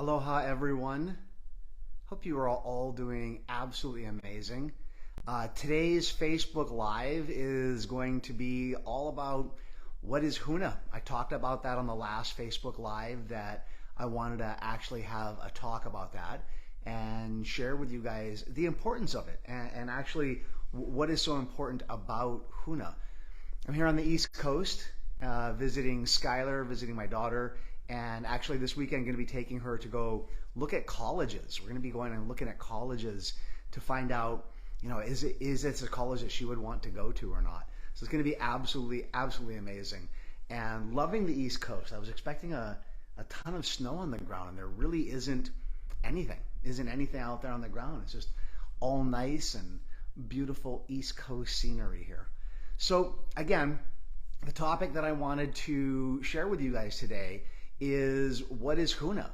Aloha, everyone. Hope you are all doing absolutely amazing. Today's Facebook Live is going to be all about what is Huna. I talked about that on the last Facebook Live, that I wanted to actually have a talk about that and share with you guys the importance of it and actually what is so important about Huna. I'm here on the East Coast visiting Skylar, visiting my daughter, and actually this weekend I'm going to be taking her to go look at colleges. We're going to be going and looking at colleges to find out, is it a college that she would want to go to or not. So it's going to be absolutely amazing. And loving the East Coast. I was expecting a ton of snow on the ground, and there really isn't anything out there on the ground. It's just all nice and beautiful East Coast scenery here. So again, the topic that I wanted to share with you guys today is what is Huna?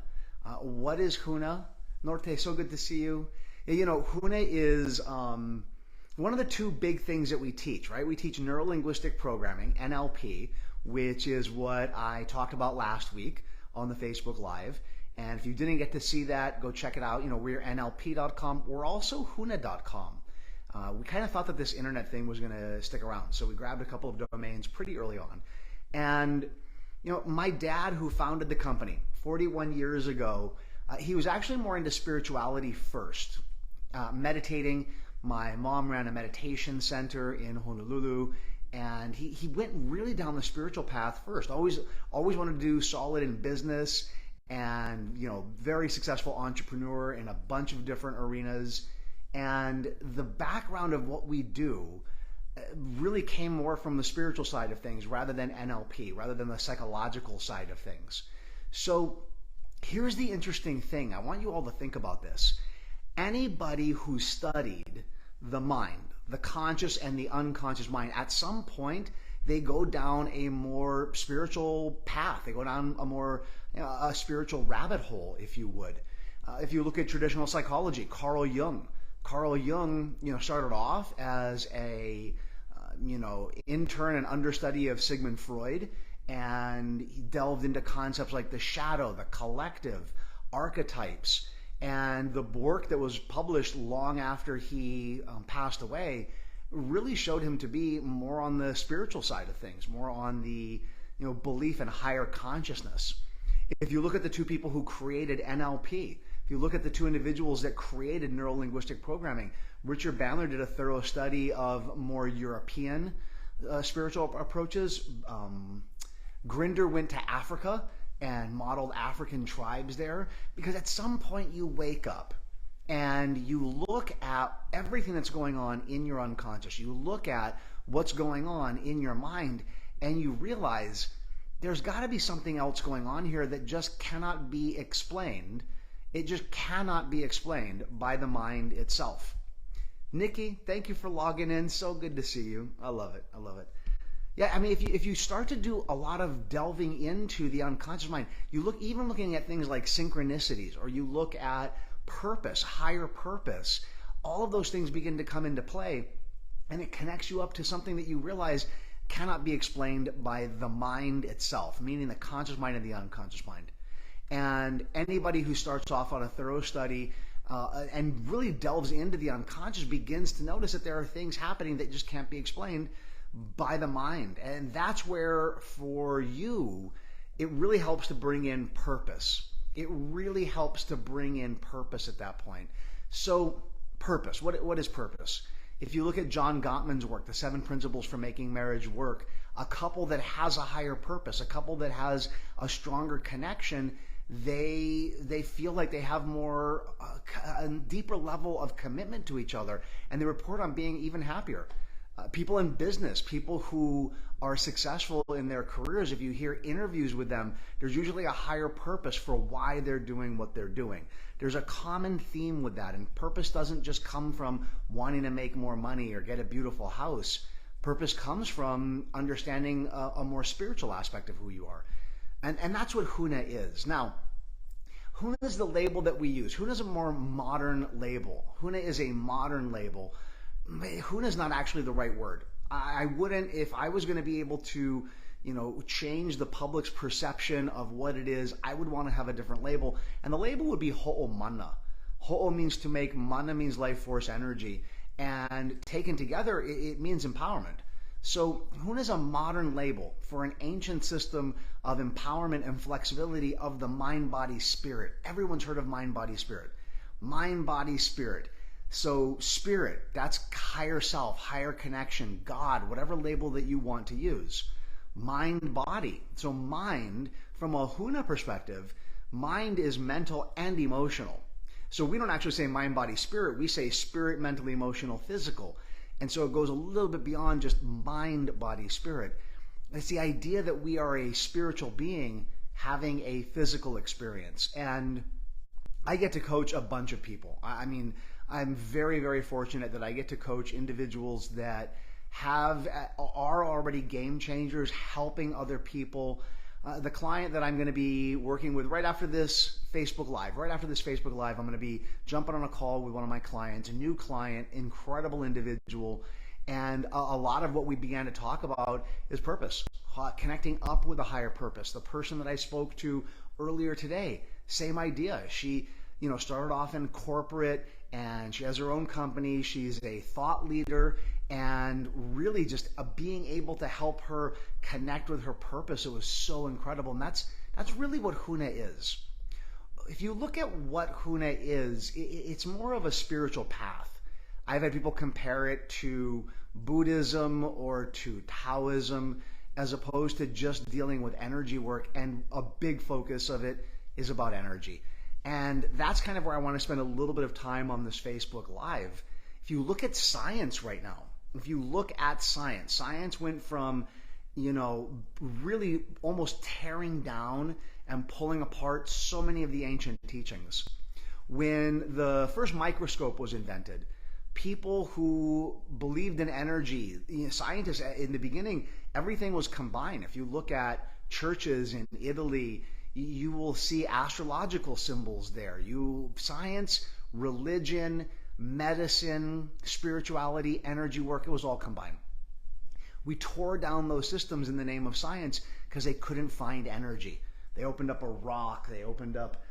What is Huna? Norte, so good to see you. Huna is one of the two big things that we teach, right? We teach neuro-linguistic programming, NLP, which is what I talked about last week on the Facebook Live. And if you didn't get to see that, go check it out. We're NLP.com. We're also Huna.com. We kind of thought that this internet thing was going to stick around, so we grabbed a couple of domains pretty early on. And my dad, who founded the company 41 years ago, he was actually more into spirituality first, meditating. My mom ran a meditation center in Honolulu, and he went really down the spiritual path first. Always wanted to do solid in business, and very successful entrepreneur in a bunch of different arenas. And the background of what we do really came more from the spiritual side of things rather than NLP, rather than the psychological side of things. So here's the interesting thing. I want you all to think about this. Anybody who studied the mind, the conscious and the unconscious mind, at some point they go down a more spiritual path. They go down a spiritual rabbit hole, if you would. If you look at traditional psychology, Carl Jung started off as a intern and understudy of Sigmund Freud, and he delved into concepts like the shadow, the collective, archetypes, and the work that was published long after he passed away really showed him to be more on the spiritual side of things, more on the belief in higher consciousness. If you look at the two people who created NLP, if you look at the two individuals that created neuro-linguistic programming, Richard Bandler did a thorough study of more European spiritual approaches. Grinder went to Africa and modeled African tribes there, because at some point you wake up and you look at everything that's going on in your unconscious. You look at what's going on in your mind, and you realize there's got to be something else going on here that just cannot be explained. It just cannot be explained by the mind itself. Nikki, thank you for logging in. So good to see you. I love it. Yeah, I mean, if you start to do a lot of delving into the unconscious mind, even looking at things like synchronicities, or you look at purpose, higher purpose, all of those things begin to come into play, and it connects you up to something that you realize cannot be explained by the mind itself, meaning the conscious mind and the unconscious mind. And anybody who starts off on a thorough study and really delves into the unconscious begins to notice that there are things happening that just can't be explained by the mind. And that's where, for you, it really helps to bring in purpose. It really helps to bring in purpose at that point. So purpose, what is purpose? If you look at John Gottman's work, The 7 Principles for Making Marriage Work, a couple that has a higher purpose, a couple that has a stronger connection, they feel like they have a deeper level of commitment to each other, and they report on being even happier. People in business, people who are successful in their careers, if you hear interviews with them, there's usually a higher purpose for why they're doing what they're doing. There's a common theme with that, and purpose doesn't just come from wanting to make more money or get a beautiful house. Purpose comes from understanding a more spiritual aspect of who you are. And that's what Huna is. Now, Huna is the label that we use. Huna is a more modern label. Huna is a modern label. Huna is not actually the right word. I wouldn't, if I was going to be able to, change the public's perception of what it is, I would want to have a different label. And the label would be Ho'o Mana. Ho'o means to make, Mana means life force energy. And taken together, it means empowerment. So Huna is a modern label for an ancient system of empowerment and flexibility of the mind, body, spirit. Everyone's heard of mind, body, spirit. Mind, body, spirit. So spirit, that's higher self, higher connection, God, whatever label that you want to use. Mind, body. So mind, from a Huna perspective, mind is mental and emotional. So we don't actually say mind, body, spirit. We say spirit, mental, emotional, physical. And so it goes a little bit beyond just mind, body, spirit. It's the idea that we are a spiritual being having a physical experience. And I get to coach a bunch of people. I mean, I'm very, very fortunate that I get to coach individuals that are already game changers, helping other people. The client that I'm going to be working with right after this Facebook Live, I'm going to be jumping on a call with one of my clients, a new client, incredible individual. And a lot of what we began to talk about is purpose, connecting up with a higher purpose. The person that I spoke to earlier today, same idea. She, started off in corporate and she has her own company. She's a thought leader, and really just being able to help her connect with her purpose, it was so incredible. And that's really what Huna is. If you look at what Huna is, it's more of a spiritual path. I've had people compare it to Buddhism or to Taoism, as opposed to just dealing with energy work, and a big focus of it is about energy. And that's kind of where I want to spend a little bit of time on this Facebook Live. If you look at science right now, science went from, really almost tearing down and pulling apart so many of the ancient teachings. When the first microscope was invented, people who believed in energy, scientists in the beginning, everything was combined. If you look at churches in Italy, you will see astrological symbols there. Science, religion, medicine, spirituality, energy work, it was all combined. We tore down those systems in the name of science because they couldn't find energy. They opened up a rock, they opened up,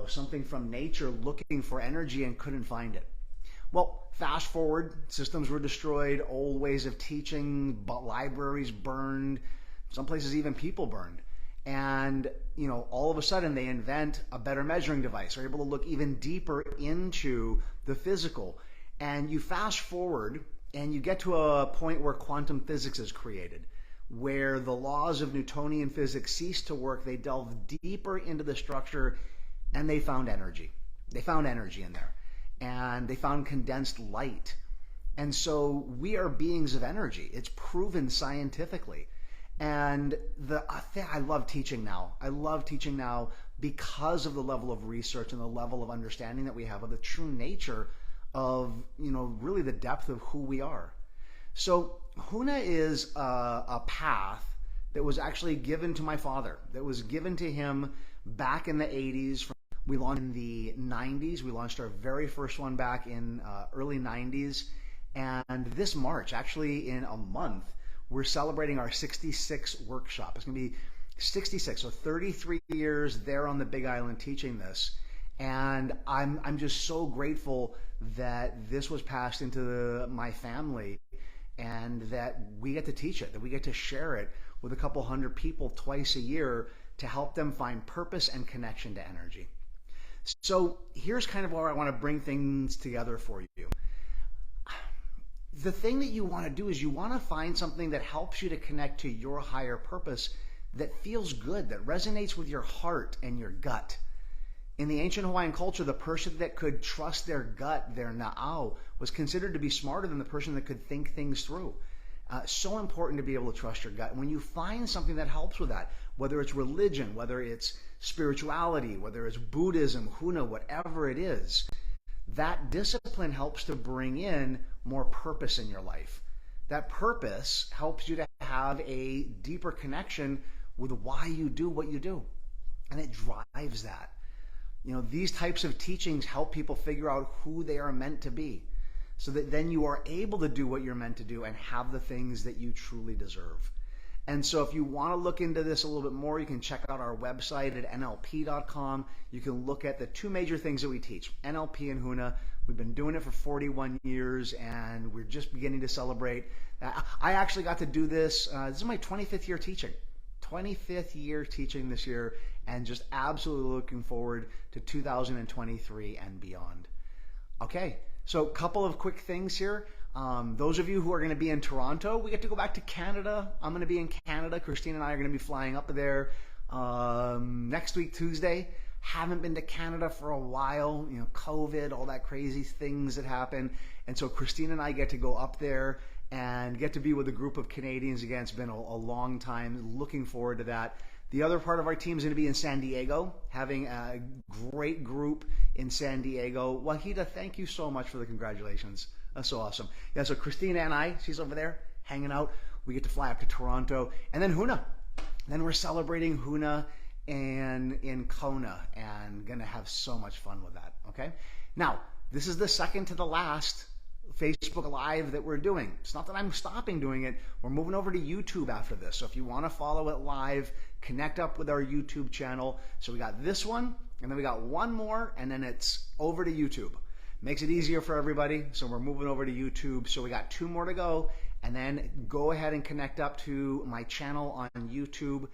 something from nature looking for energy and couldn't find it. Well, fast forward, systems were destroyed, old ways of teaching, libraries burned, some places even people burned. And, all of a sudden they invent a better measuring device. They're able to look even deeper into the physical. And you fast forward and you get to a point where quantum physics is created, where the laws of Newtonian physics cease to work. They delve deeper into the structure and they found energy. They found energy in there. And they found condensed light. And so we are beings of energy. It's proven scientifically. And I love teaching now. I love teaching now because of the level of research and the level of understanding that we have of the true nature of, really the depth of who we are. So Huna is a path that was actually given to my father, that was given to him back in the 80s. We launched in the 90s. We launched our very first one back in early 90s. And this March, actually in a month, we're celebrating our 66th workshop. It's going to be 66, so 33 years there on the Big Island teaching this. And I'm just so grateful that this was passed into my family and that we get to teach it, that we get to share it with a couple hundred people twice a year to help them find purpose and connection to energy. So here's kind of where I want to bring things together for you. The thing that you want to do is you want to find something that helps you to connect to your higher purpose, that feels good, that resonates with your heart and your gut. In the ancient Hawaiian culture, the person that could trust their gut, their na'au, was considered to be smarter than the person that could think things through. So important to be able to trust your gut. When you find something that helps with that, whether it's religion, whether it's spirituality, whether it's Buddhism, Huna, whatever it is, that discipline helps to bring in more purpose in your life. That purpose helps you to have a deeper connection with why you do what you do. And it drives that. These types of teachings help people figure out who they are meant to be. so that then you are able to do what you're meant to do and have the things that you truly deserve. And so if you want to look into this a little bit more, you can check out our website at nlp.com. You can look at the two major things that we teach, NLP and Huna. We've been doing it for 41 years, and we're just beginning to celebrate. I actually got to do this. This is my 25th year teaching. 25th year teaching this year, and just absolutely looking forward to 2023 and beyond. Okay, so a couple of quick things here. Those of you who are going to be in Toronto, we get to go back to Canada. I'm going to be in Canada. Christine and I are going to be flying up there next week, Tuesday. Haven't been to Canada for a while, you know, COVID, all that crazy things that happen. And so Christine and I get to go up there and get to be with a group of Canadians again. It's been a long time. Looking forward to that. The other part of our team is going to be in San Diego, having a great group in San Diego. Wahida, thank you so much for the congratulations. That's so awesome. Yeah, so Christina and I, she's over there hanging out. We get to fly up to Toronto. And then Huna. Then we're celebrating Huna and in Kona, and gonna have so much fun with that. Okay, now this is the second to the last Facebook Live that we're doing. It's not that I'm stopping doing it. We're moving over to YouTube after this. So if you want to follow it live, connect up with our YouTube channel. So we got this one, and then we got one more, and then it's over to YouTube. Makes it easier for everybody. So we're moving over to YouTube. So we got two more to go, and then go ahead and connect up to my channel on YouTube.